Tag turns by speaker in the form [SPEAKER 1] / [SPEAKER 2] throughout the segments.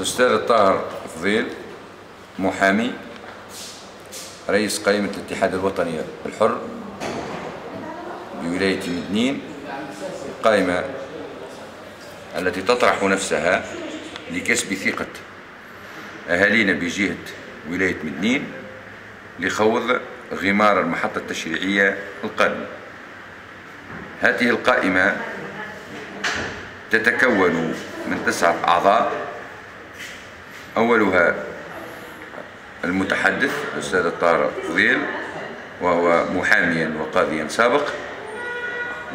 [SPEAKER 1] الأستاذ الطاهر فضيل، محامي، رئيس قائمة الاتحاد الوطني الحر بولاية مدنين، القائمة التي تطرح نفسها لكسب ثقة أهالينا بجهة ولاية مدنين لخوض غمار المحطة التشريعية القادمة. هذه القائمة تتكون من 9 أعضاء، أولها المتحدث الأستاذ الطاهر فضيل، وهو محاميا وقاضيا سابق،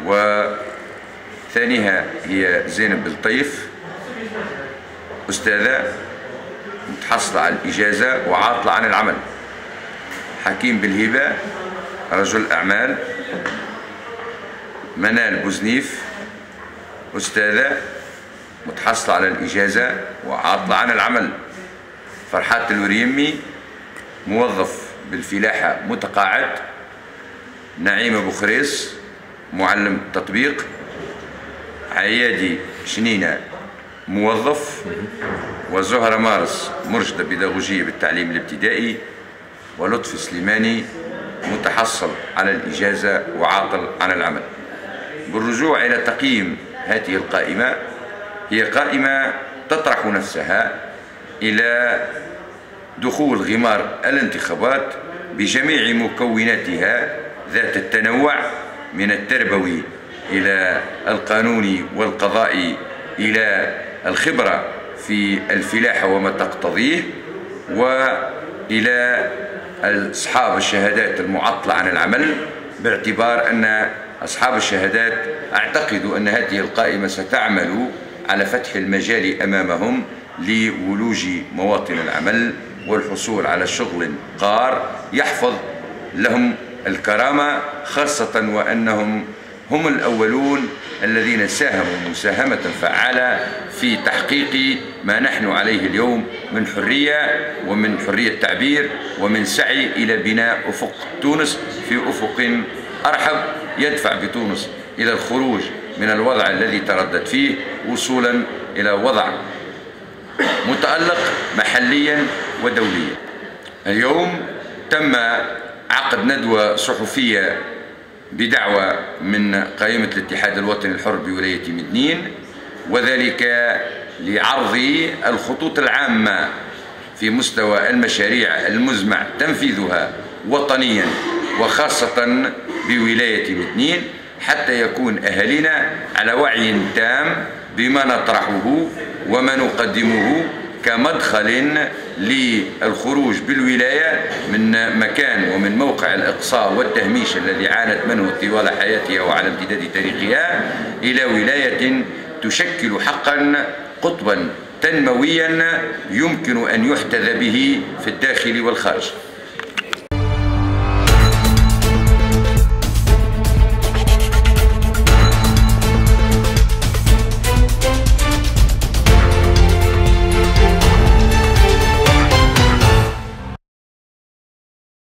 [SPEAKER 1] وثانيها هي زينب بالطيف، أستاذة متحصلة على الإجازة وعاطلة عن العمل. حكيم بالهبة، رجل أعمال. منال بوزنيف، أستاذة متحصلة على الإجازة وعاطلة عن العمل. فرحات الوريمي، موظف بالفلاحة متقاعد. نعيمة بوخريس، معلم تطبيق. عيادي شنينة، موظف. وزهرة مارس، مرشدة بيداغوجية بالتعليم الابتدائي. ولطفي سليماني، متحصل على الإجازة وعاطل عن العمل. بالرجوع إلى تقييم هذه القائمة، هي قائمة تطرح نفسها إلى دخول غمار الانتخابات بجميع مكوناتها ذات التنوع، من التربوي إلى القانوني والقضائي إلى الخبرة في الفلاحة وما تقتضيه، وإلى أصحاب الشهادات المعطلة عن العمل، باعتبار أن أصحاب الشهادات أعتقد أن هذه القائمة ستعمل على فتح المجال أمامهم لولوج مواطن العمل والحصول على شغل قار يحفظ لهم الكرامة، خاصة وأنهم هم الأولون الذين ساهموا مساهمة فعالة في تحقيق ما نحن عليه اليوم من حرية، ومن حرية تعبير، ومن سعي إلى بناء أفق تونس في أفق أرحب يدفع بتونس إلى الخروج من الوضع الذي تردد فيه، وصولا إلى وضع متألق محليا ودوليا. اليوم تم عقد ندوة صحفية بدعوة من قائمة الاتحاد الوطني الحر بولاية مدنين، وذلك لعرض الخطوط العامة في مستوى المشاريع المزمع تنفيذها وطنيا وخاصة بولاية مدنين، حتى يكون أهالينا على وعي تام بما نطرحه وما نقدمه كمدخل للخروج بالولاية من مكان ومن موقع الإقصاء والتهميش الذي عانت منه طوال حياتها وعلى امتداد تاريخها، إلى ولاية تشكل حقا قطبا تنمويا يمكن أن يحتذى به في الداخل والخارج.